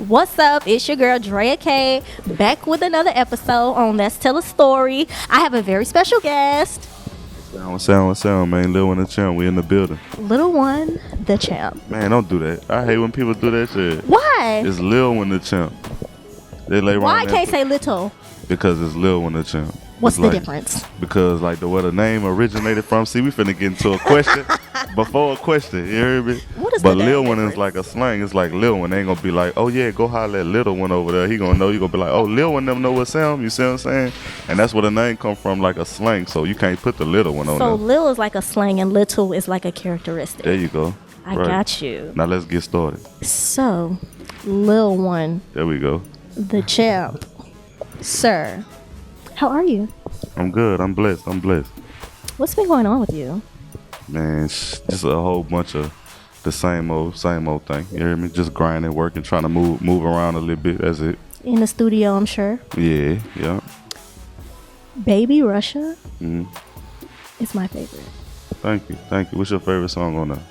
What's up? It's your girl Drea K, back with another episode on Let's Tell a Story. I have a very special guest. What's up, man? Lil One The Champ, we in the building. Lil One The Champ. Man, don't do that. I hate when people do that shit. Why? It's Lil One The Champ. They lay Why I around can't say little? because it's Lil One The Champ. What's It's the like- difference? Because like where the name originated from. See, we finna get into a question before a question. You hear me? What is but the Lil name One is difference? like a slang. It's like Lil One. They ain't gonna be like, oh yeah, go holler at Little One over there. He gonna know. You gonna be like, oh, Lil One them know what's him. You see what I'm saying? And that's where the name come from, like a slang. So you can't put the Little One on So them. Lil is like a slang and little is like a characteristic. There you go. I Right. got you. Now let's get started. So, Lil One There we go. The Champ. Sir, how are you? I'm good. I'm blessed. What's been going on with you? Man, just a whole bunch of the same old thing. You hear me? Just grinding, working, trying to move around a little bit. That's it. In the studio, I'm sure. Yeah. Baby Russia Mm. is my favorite. Thank you. What's your favorite song on there?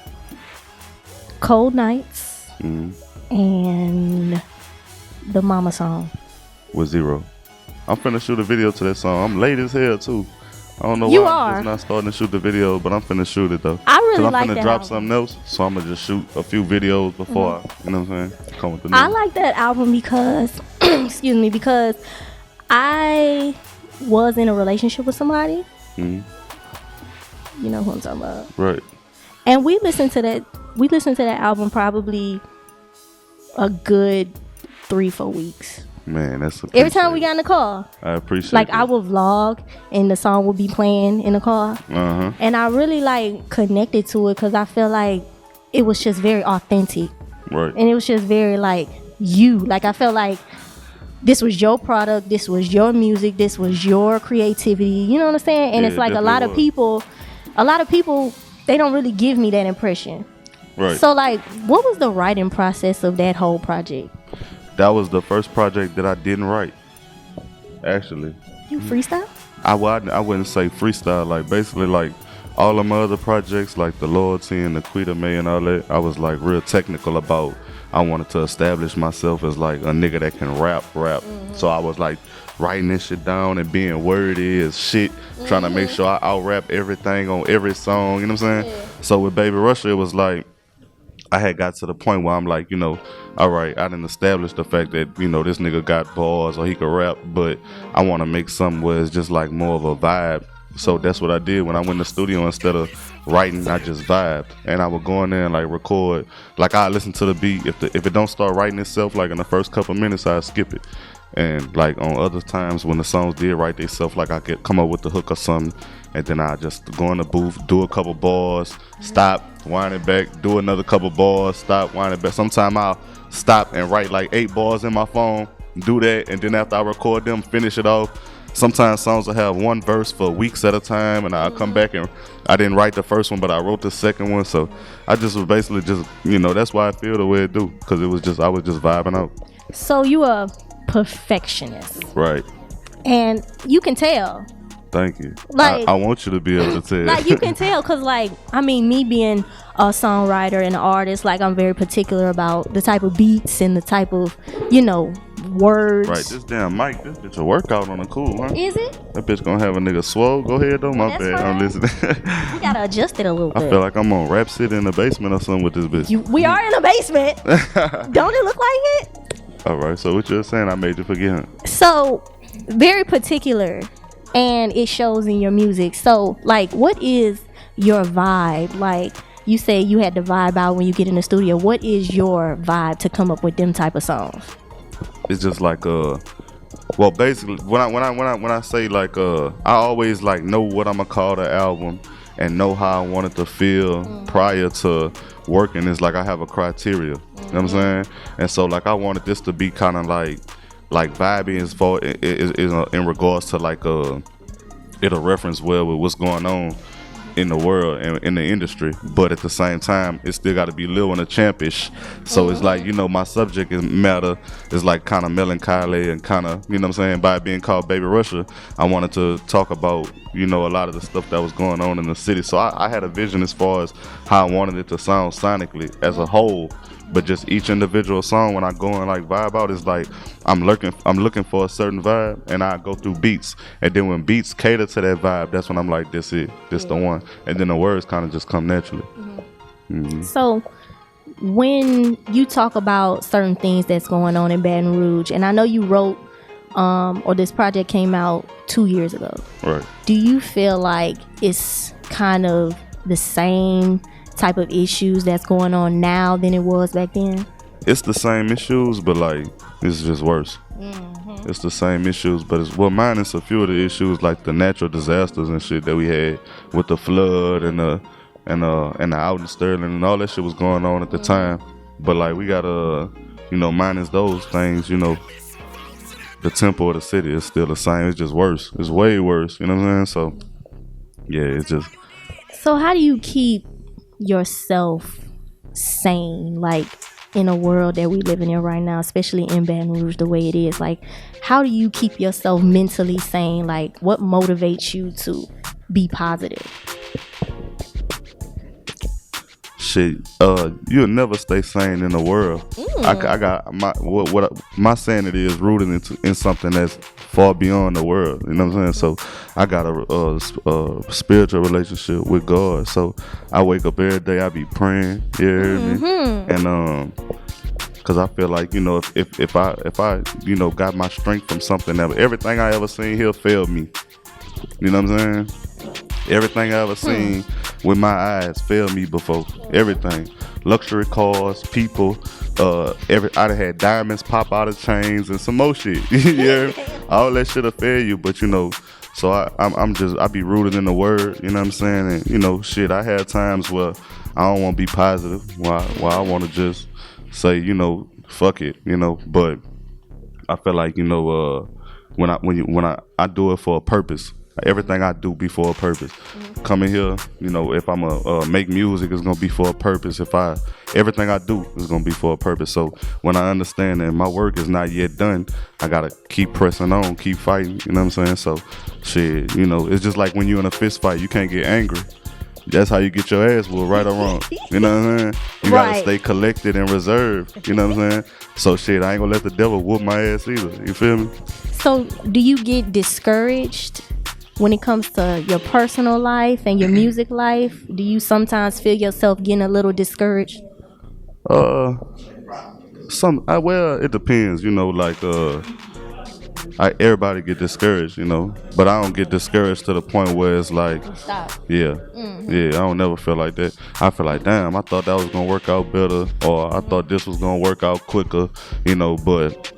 Cold Nights Mm. and the Mama song. With Zero. I'm finna shoot a video to that song. I'm late as hell too. I don't know You why are. I'm just not starting to shoot the video, but I'm finna shoot it though. I really 'Cause I'm like finna that drop album. something else, so I'm gonna just shoot a few videos before I, you know what I'm saying? Come with the I new. like that album because, excuse me, because I was in a relationship with somebody. Mhm. You know who I'm talking about. Right. And we listened to that album probably a good 3-4 weeks. Man, that's Every time we got in the car, I appreciate like that. I would vlog and the song would be playing in the car. Uh-huh. And I really like connected to it because I feel like it was just very authentic. Right. And it was just very like you. Like I felt like this was your product, this was your music, this was your creativity. You know what I'm saying? And Yeah, it's like it a lot of definitely people, they don't really give me that impression. Right. So like, what was the writing process of that whole project? That was the first project that I didn't write. Actually, You freestyle? I wouldn't say freestyle. Like basically, like all of my other projects, like the Loyalty and the Quita May and all that, I was like real technical about. I wanted to establish myself as like a nigga that can rap. So I was like writing this shit down and being wordy as shit, trying to make sure I out rap everything on every song. You know what I'm saying? Yeah. So with Baby Russia, it was like I had got to the point where I'm like, you know, all right, I didn't establish the fact that, you know, this nigga got bars or he could rap, but I want to make something where it's just like more of a vibe. So that's what I did when I went in the studio. Instead of writing, I just vibed, and I would go in there and like record. Like I listen to the beat. If it don't start writing itself, like in the first couple minutes, I skip it. And like on other times when the songs did write themselves, like I could come up with the hook or something, and then I just go in the booth, do a couple bars, stop, wind it back, do another couple bars, stop, wind it back. Sometimes I'll stop and write like 8 bars in my phone, do that, and then after I record them, finish it off. Sometimes songs will have one verse for weeks at a time, and I'll come back and I didn't write the first one, but I wrote the second one. So I just was basically just, you know, that's why I feel the way I do, because I was just vibing out. So you a perfectionist, Right. and you can tell. Thank you. Like- I want you to be able to tell. Like you can tell, cause like I mean, me being a songwriter and an artist, like I'm very particular about the type of beats and the type of, you know, words. Right, this damn mic, this bitch a workout on the cool, huh? Is it? That bitch gonna have a nigga swole. Go ahead though, my That's bad. I'm fine. listening. We gotta adjust it a little I bit. feel like I'm on Rap City in the basement or something with this bitch. We are in a basement. Don't it look like it? All right, so what you're saying, I made you forget. So very particular, and it shows in your music. So like, what is your vibe? Like you say you had to vibe out when you get in the studio. What is your vibe to come up with them type of songs? It's just like well, basically when I say like I always like know what I'm gonna call the album and know how I want it to feel prior to working. It's like I have a criteria. You know what I'm saying? And so like I wanted this to be kind of like vibey as far in regards to like it'll reference well with what's going on in the world and in the industry, but at the same time it still got to be Lil One The Champish. So it's like, you know, my subject is matter is like kind of melancholy and kind of, you know what I'm saying, by it being called Baby Russia, I wanted to talk about, you know, a lot of the stuff that was going on in the city. So I had a vision as far as how I wanted it to sound sonically as a whole, But just each individual song, when I go and like vibe out, is like I'm looking for a certain vibe, and I go through beats, and then when beats cater to that vibe, that's when I'm like, this the one, and then the words kind of just come naturally. So when you talk about certain things that's going on in Baton Rouge, and I know you wrote or this project came out 2 years ago, Right. do you feel like it's kind of the same type of issues that's going on now than it was back then? It's the same issues, but like it's just worse. It's the same issues, but it's minus a few of the issues like the natural disasters and shit that we had with the flood and the out in Sterling and all that shit was going on at the time. But like we gotta, minus those things, the tempo of the city is still the same. It's just worse. It's way worse. You know what I'm saying? So yeah, it's just. So how do you keep yourself sane, like in a world that we living in right now, especially in Baton Rouge the way it is? Like, how do you keep yourself mentally sane? Like, what motivates you to be positive? Shit, you'll never stay sane in the world. I got my sanity is rooted in something that's far beyond the world. You know what I'm saying? So I got a spiritual relationship with God. So I wake up every day, I be praying. You hear me? And cause I feel like if I got my strength from something that everything I ever seen here failed me. You know what I'm saying? Everything I ever seen with my eyes failed me before. Everything. Luxury cars, people, I done had diamonds pop out of chains and some more shit. Yeah. All that shit'll fail you, but so I be rooted in the word, you know what I'm saying? And shit, I had times where I don't wanna be positive, why I wanna just say, fuck it, but I feel like, when I do it for a purpose. Everything I do be for a purpose. Coming here, if I'm a make music, it's gonna be for a purpose. Everything I do is gonna be for a purpose. So when I understand that my work is not yet done, I gotta keep pressing on, keep fighting. You know what I'm saying? So shit, it's just like when you're in a fist fight, you can't get angry. That's how you get your ass whooped, right or wrong. You know what I'm saying? You gotta stay collected and reserved. You know what I'm saying? So shit, I ain't gonna let the devil whoop my ass either. You feel me? So do you get discouraged when it comes to your personal life and your music life? Do you sometimes feel yourself getting a little discouraged? Well, it depends, everybody get discouraged, but I don't get discouraged to the point where it's like, stop. Yeah, I don't never feel like that. I feel like, damn, I thought that was gonna work out better, or I thought this was gonna work out quicker, but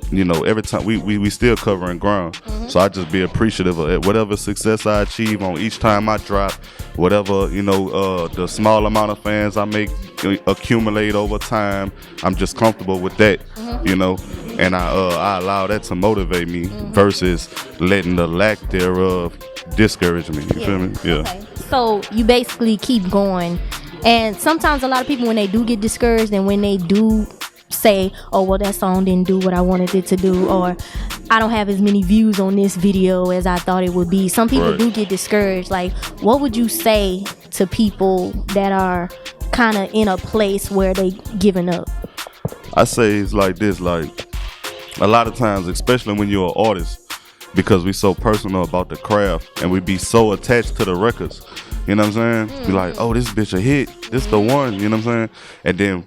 every time we still covering ground. So I just be appreciative of whatever success I achieve on each time I drop, whatever the small amount of fans I make accumulate over time. I'm just comfortable with that, and I allow that to motivate me versus letting the lack thereof discourage me. You feel me? Yeah. Okay. So you basically keep going, and sometimes a lot of people, when they do get discouraged and when they do say, oh well, that song didn't do what I wanted it to do, or I don't have as many views on this video as I thought it would be, some people do get discouraged. Like, what would you say to people that are kind of in a place where they giving up? I say it's like this, like a lot of times, especially when you're an artist, because we so personal about the craft and we be so attached to the records. You know what I'm saying? Be like, oh, this bitch a hit. This the one. You know what I'm saying? And then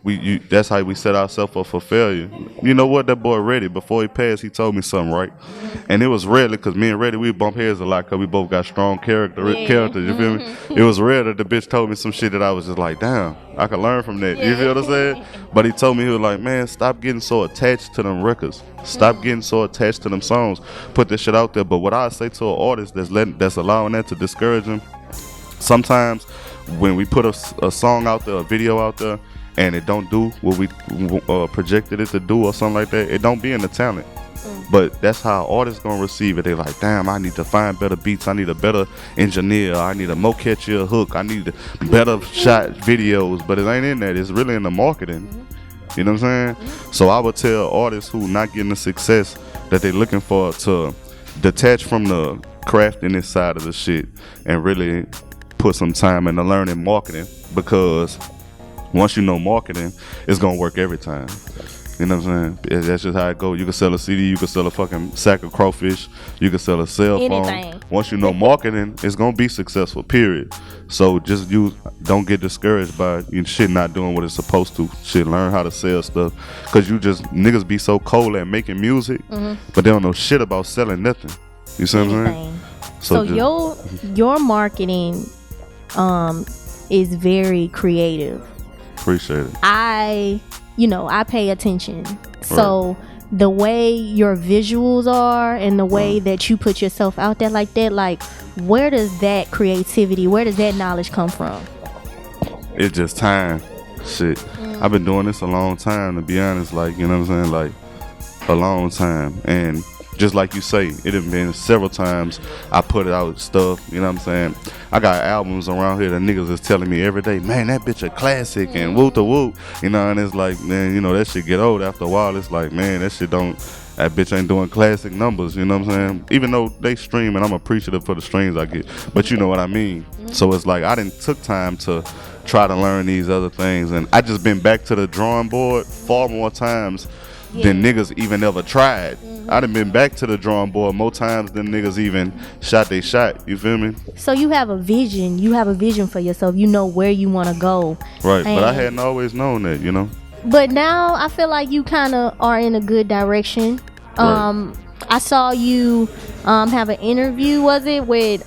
that's how we set ourselves up for failure. You know what? That boy Reddy, before he passed, he told me something, right? And it was rarely, because me and Reddy, we bump heads a lot because we both got strong characters. You feel me? It was rare that the bitch told me some shit that I was just like, damn, I could learn from that. You feel what I'm saying? But he told me, he was like, man, stop getting so attached to them records. Stop getting so attached to them songs. Put this shit out there. But what I say to an artist that's allowing that to discourage them, sometimes when we put a song out there, a video out there, and it don't do what we projected it to do or something like that, it don't be in the talent. But that's how artists gonna receive it. They like, damn, I need to find better beats. I need a better engineer. I need a more catchier hook. I need better shot videos. But it ain't in that. It's really in the marketing. You know what I'm saying? So I would tell artists who not getting the success that they looking for to detach from the craftiness side of the shit and really put some time into learning marketing, because once you know marketing, it's gonna work every time. You know what I'm saying? That's just how it goes. You can sell a CD, you can sell a fucking sack of crawfish, you can sell a cell Anything. phone. Once you know marketing, it's gonna be successful. Period. So just don't get discouraged by shit not doing what it's supposed to. Shit, learn how to sell stuff, cause niggas be so cold at making music, but they don't know shit about selling nothing. You see what I'm saying? So your marketing is very creative. Appreciate it. I pay attention. So the way your visuals are and the way that you put yourself out there like that, like where does that creativity, where does that knowledge come from? It's just time. Shit. I've been doing this a long time, to be honest, like, you know what I'm saying? Like a long time. And just like you say, it have been several times I put out stuff, you know what I'm saying? I got albums around here that niggas is telling me every day, man, that bitch a classic and whoop the whoop, you know, and it's like, man, you know, that shit get old after a while. It's like, man, that bitch ain't doing classic numbers, you know what I'm saying? Even though they stream and I'm appreciative for the streams I get, but you know what I mean? So it's like I didn't took time to try to learn these other things, and I just been back to the drawing board far more times than niggas even ever tried. I done been back to the drawing board more times than niggas even shot they shot. You feel me? So you have a vision. You have a vision for yourself. You know where you want to go. Right, but I hadn't always known that, you know? But now I feel like you kind of are in a good direction. Right. I saw you have an interview, was it, with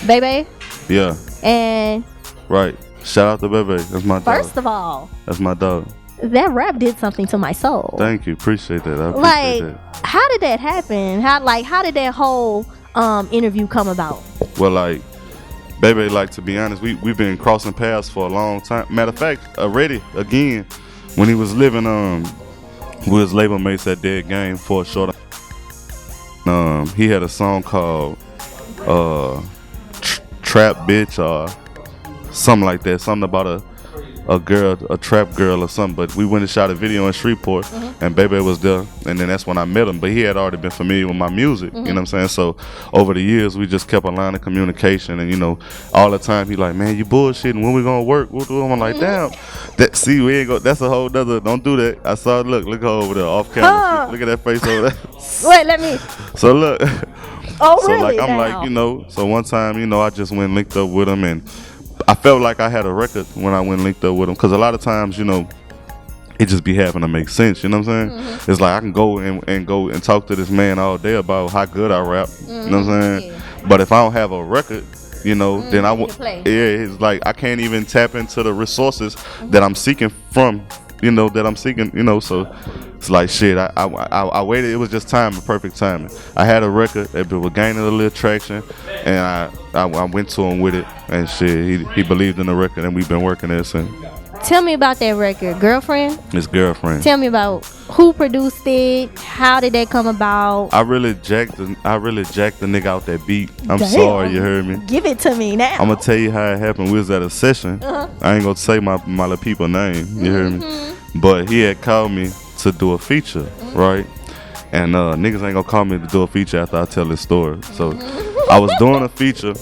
Bebe? Yeah. And right. Shout out to Bebe. That's my dog. First of all, that's my dog. That rap did something to my soul. Thank you. Appreciate that. I appreciate that. How did that happen? How did that whole interview come about? Well, like, Bebe, like, to be honest, we've been crossing paths for a long time. Matter of fact, already, again, when he was living with his label mates at Dead Game for a short he had a song called Trap Bitch or something like that. Something about a girl, a trap girl or something. But we went and shot a video in Shreveport, and Bebe was there, and then that's when I met him. But he had already been familiar with my music, you know what I'm saying? So over the years, we just kept a line of communication, and you know, all the time he like, man, you bullshitting, when we gonna work? I'm like, damn, we ain't go. That's a whole nother. Don't do that. I saw. Look over there, off camera. Look at that face over there. Wait, let me. So look. Oh, so really? like I'm like, you know. So one time, you know, I just went linked up with him, and I felt like I had a record when I went linked up with him, because a lot of times, you know, it just be having to make sense, you know what I'm saying? It's like I can go and talk to this man all day about how good I rap, you know what I'm saying? Yeah. But if I don't have a record, you know, then it's like I can't even tap into the resources that I'm seeking from, you know, so it's like shit, I waited. It was just perfect timing. I had a record, it was gaining a little traction, and I went to him with it, and shit, he believed in the record, and we've been working ever since. Tell me about that record, Girlfriend. It's Girlfriend. Tell me about who produced it, how did that come about? I really jacked the nigga out that beat. I'm sorry, you heard me. Give it to me now. I'm gonna tell you how it happened. We was at a session. I ain't gonna say my little people name. You heard me? But he had called me to do a feature, right? And niggas ain't gonna call me to do a feature after I tell this story. So I was doing a feature,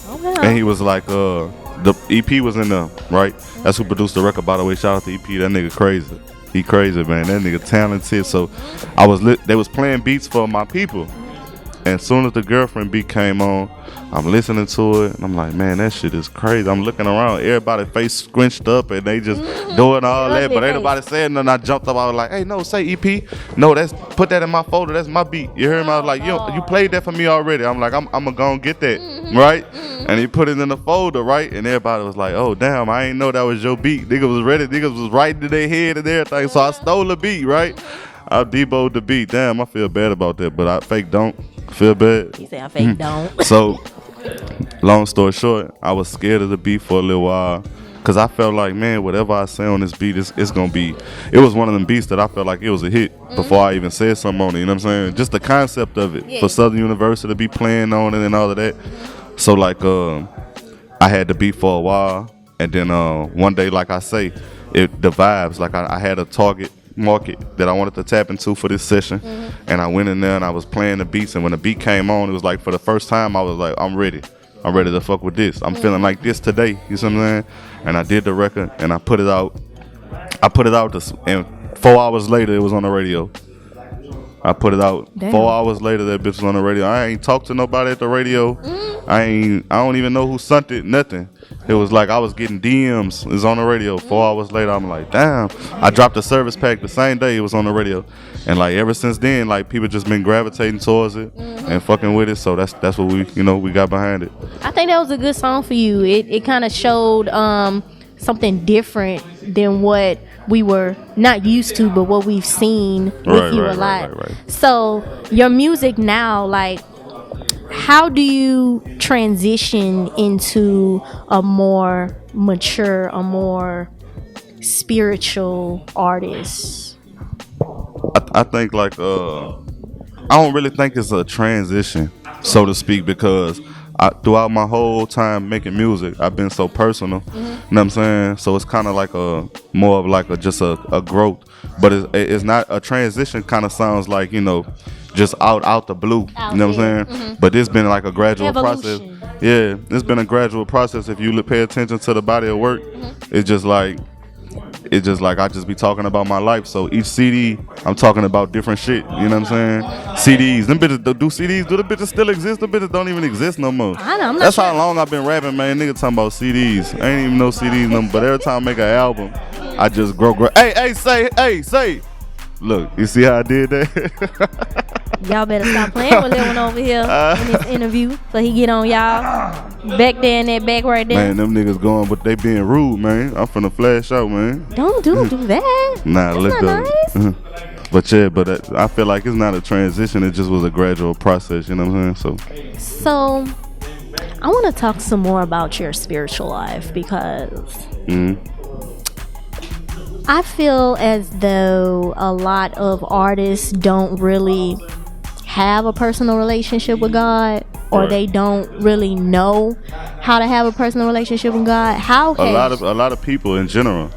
and he was like, the EP was in there, right? That's who produced the record, by the way. Shout out to EP. That nigga crazy. He crazy, man. That nigga talented. So they was playing beats for my people. And as soon as the Girlfriend beat came on, I'm listening to it, and I'm like, man, that shit is crazy. I'm looking around, everybody's face squinched up, and they just doing all that, but ain't nobody saying nothing. I jumped up, I was like, hey, no, say EP. No, put that in my folder. That's my beat. You heard me? I was like, you played that for me already. I'm like, I'm gonna go and get that, right? And he put it in the folder, right? And everybody was like, oh, damn, I ain't know that was your beat. Niggas was ready. Niggas was writing in their head and everything. So I stole the beat, right? I deboed the beat. Damn, I feel bad about that, but I fake don't feel bad. He said I fake don't. So, long story short, I was scared of the beat for a little while, because I felt like, man, whatever I say on this beat, it's going to be, it was one of them beats that I felt like it was a hit before I even said something on it, you know what I'm saying? Just the concept of it, for Southern University to be playing on it and all of that. So, like, I had the beat for a while, and then one day, like I say, the vibes, like I had a target market that I wanted to tap into for this session, and I went in there and I was playing the beats, and when the beat came on, it was like, for the first time, I was like, I'm ready to fuck with this. I'm feeling like this today, you see what I'm saying? And I did the record, and I put it out, I put it out this, and 4 hours later it was on the radio. I put it out. Damn. 4 hours later, that bitch was on the radio. I ain't talked to nobody at the radio. I don't even know who sent it. Nothing. It was like I was getting DMs. It was on the radio. 4 hours later, I'm like, damn. I dropped a service pack the same day it was on the radio, and like ever since then, like people just been gravitating towards it and fucking with it. So that's what we got behind it. I think that was a good song for you. It kind of showed something different than what we were not used to, but what we've seen with you a lot. Right. So your music now, like, how do you transition into a more mature, a more spiritual artist? I think like I don't really think it's a transition, so to speak, because throughout my whole time making music, I've been so personal. You know what I'm saying? So it's kind of like a more of like just a growth, but it's not a transition. Kind of sounds like, just out the blue. Out you know what I'm saying? But it's been like a gradual Evolution. process. Yeah, it's been a gradual process. If you pay attention to the body of work, it's just like I just be talking about my life. So each CD, I'm talking about different shit. You know what I'm saying? CDs, them bitches do CDs. Do the bitches still exist? The bitches don't even exist no more. I know, I'm not That's sure. how long I've been rapping, man. Nigga talking about CDs. I ain't even know CDs no more. But every time I make an album, I just grow. Hey, say. Look, you see how I did that? Y'all better stop playing with Lil One over here in this interview, so he get on y'all back there in that back right there. Man, them niggas going, but they being rude, man. I'm finna flash out, man. Don't do that. Nah, That's look not though. nice. But yeah, I feel like it's not a transition. It just was a gradual process. You know what I'm saying? So, I want to talk some more about your spiritual life because I feel as though a lot of artists don't really have a personal relationship with God, or Right. they don't really know how to have a personal relationship with God. How has A lot of people in general.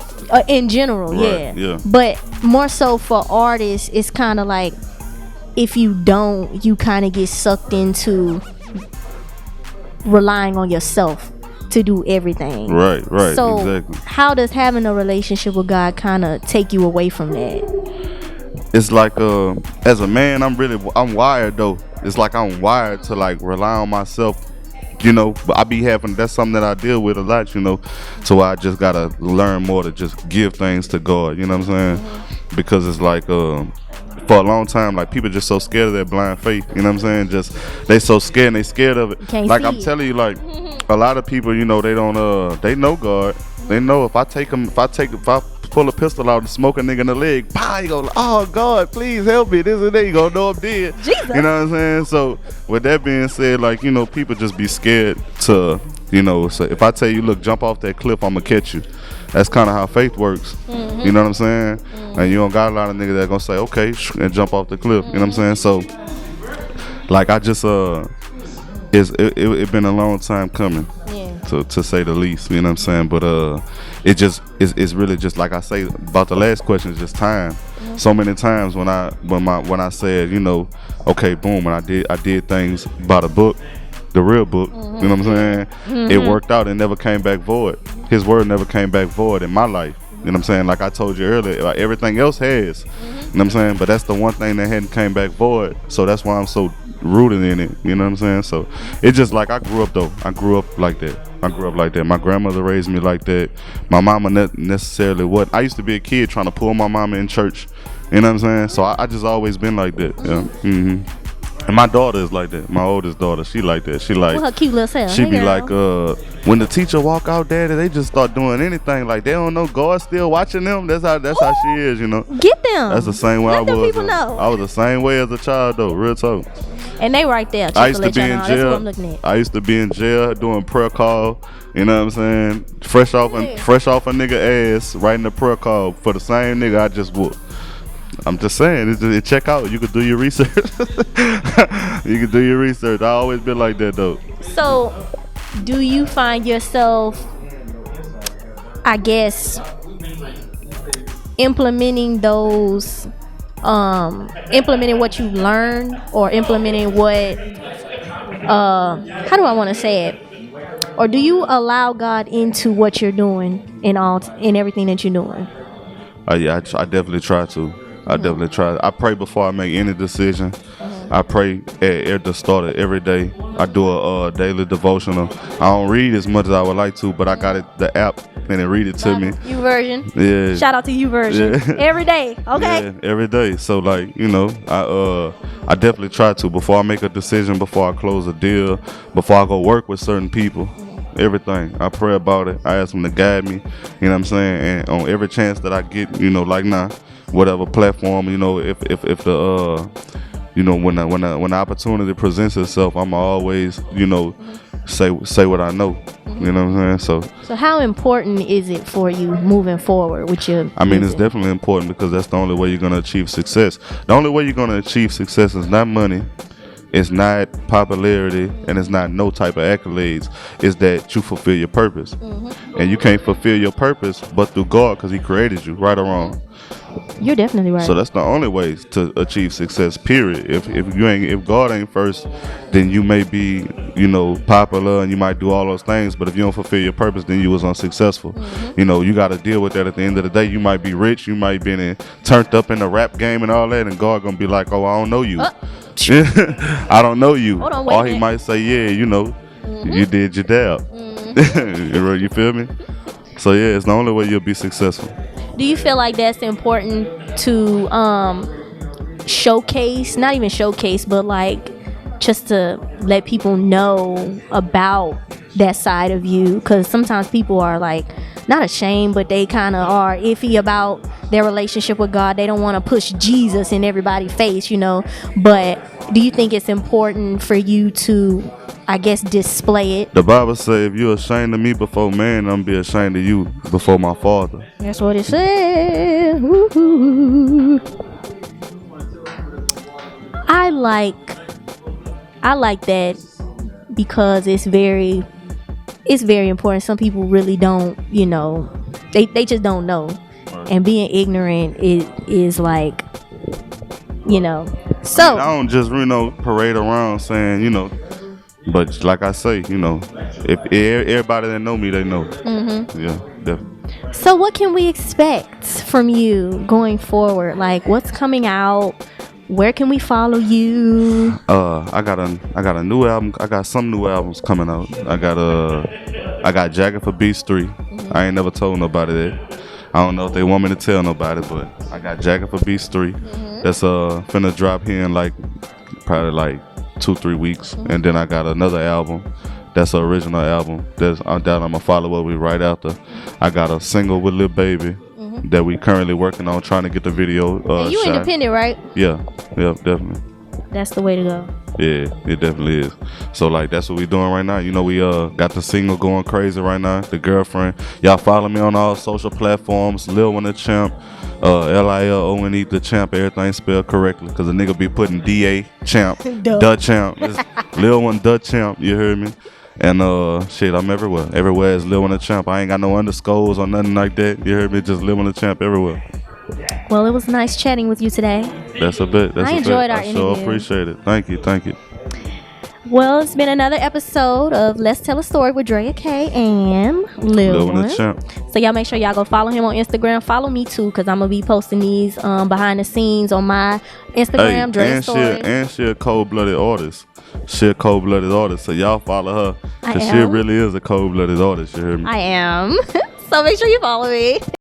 in general, Right, yeah. But more so for artists, it's kind of like if you don't, you kind of get sucked into relying on yourself to do everything. Right, So exactly. how does having a relationship with God kind of take you away from that? It's like as a man, I'm wired though. It's like I'm wired to like rely on myself. But I be having, that's something that I deal with a lot, so I just gotta learn more to just give things to God, you know what I'm saying? Because it's like for a long time, like people just so scared of their blind faith, you know what I'm saying? Just they so scared and they scared of it. Can't Like see I'm it. telling you, like a lot of people, they don't they know God. They know if I pull a pistol out and smoke a nigga in the leg, he go, oh God, please help me. This and that, you gonna know I'm dead. Jesus. You know what I'm saying? So with that being said, like, people just be scared to, so if I tell you, look, jump off that cliff, I'm gonna catch you. That's kind of how faith works. You know what I'm saying? And you don't got a lot of niggas that gonna say, okay, and jump off the cliff. You know what I'm saying? So, like, I just, it been a long time coming. To say the least, you know what I'm saying? But it's really just like I say about the last question, it's just time. So many times when I said, okay, boom, and I did things by the book, the real book, you know what I'm saying? It worked out and never came back void. His word never came back void in my life. You know what I'm saying? Like I told you earlier, like everything else has. You know what I'm saying? But that's the one thing that hadn't came back void. So that's why I'm so rooted in it. You know what I'm saying? So it's just like I grew up like that. My grandmother raised me like that. My mama not necessarily what. I used to be a kid trying to pull my mama in church. You know what I'm saying? So I just always been like that. Yeah. And my daughter is like that. My oldest daughter, she like that. She like, With her cute little self. she Hey, be girl. like, when the teacher walk out, daddy, they just start doing anything. Like they don't know God still watching them. That's how she is, Get them. That's the same way Let I them was. people know. I was the same way as a child though. Real talk. And they right there. I used to Chick-fil-A be in channel. That's what I'm jail. looking at. I used to be in jail doing prayer call. You know what I'm saying? Fresh off a nigga ass, writing a prayer call for the same nigga I just whooped. I'm just saying, check out. You could do your research. You could do your research. I always been like that though. So, do you find yourself, I guess, implementing what you learned, or implementing what, how do I want to say it? Or do you allow God into what you're doing in everything that you're doing? Yeah, I definitely try to. I definitely try. I pray before I make any decision. I pray at the start of every day. I do a daily devotional. I don't read as much as I would like to, but I got the app and it read it to me. U version. Yeah. Shout out to U version. Yeah. Every day. Okay. Yeah, every day. So like, I definitely try to before I make a decision, before I close a deal, before I go work with certain people. Everything. I pray about it. I ask them to guide me. You know what I'm saying? And on every chance that I get, like now, whatever platform, if the when the opportunity presents itself, I'm always, say what I know. You know what I'm saying? So how important is it for you moving forward with your I mean, music? it's definitely important because that's the only way you're gonna achieve success. The only way you're gonna achieve success is not money, it's not popularity, and it's not no type of accolades. It's that you fulfill your purpose, and you can't fulfill your purpose but through God, because He created you, right or wrong. You're definitely right. So that's the only way to achieve success. Period. If God ain't first, then you may be popular and you might do all those things, but if you don't fulfill your purpose, then you was unsuccessful. You got to deal with that. At the end of the day, you might be rich, you might be turned up in the rap game and all that, and God gonna be like, oh, I don't know you. I don't know you. Hold on, wait or a he minute. might say, yeah, you did your dab. You feel me? So yeah, it's the only way you'll be successful. Do you feel like that's important to showcase, not even showcase, but like just to let people know about that side of you? Because sometimes people are like not ashamed, but they kind of are iffy about their relationship with God. They don't want to push Jesus in everybody's face, but do you think it's important for you to, I guess, display it? The Bible says, if you're ashamed of me before man, I'm be ashamed of you before my Father. That's what it said. Woo-hoo. I like that because it's very important. Some people really don't, they just don't know. And being ignorant is like, so I don't just parade around saying, but like I say, if everybody that know me, they know. Yeah, definitely. So what can we expect from you going forward? Like, what's coming out? Where can we follow you? I got a new album. I got some new albums coming out. I got Jacket for Beats 3. I ain't never told nobody that. I don't know if they want me to tell nobody, but I got Jacket for Beats 3. That's finna drop here in probably 2-3 weeks. And then I got another album. That's an original album. That I'm gonna follow up with right after. I got a single with Lil Baby that we currently working on, trying to get the video and you shot. independent, right? Yeah, definitely. That's the way to go. Yeah, it definitely is. So that's what we doing right now. We got the single going crazy right now. The Girlfriend. Y'all follow me on all social platforms. Lil One The Champ. LILONE The Champ. Everything spelled correctly, because the nigga be putting DA Champ. The Champ. It's Lil One The Champ. You heard me? And I'm everywhere. Everywhere is Lil One The Champ. I ain't got no underscores or nothing like that. You heard me? Just Lil One The Champ everywhere. Well, it was nice chatting with you today. That's a bit. I enjoyed our interview. I sure appreciate it. Thank you. Well, it's been another episode of Let's Tell a Story with Drea K and Lil One. The Champ. So y'all make sure y'all go follow him on Instagram. Follow me too, because I'm gonna be posting these behind the scenes on my Instagram. Drea Story. And she a cold-blooded artist. So y'all follow her, because she really is a cold-blooded artist. You hear me? I am. So make sure you follow me.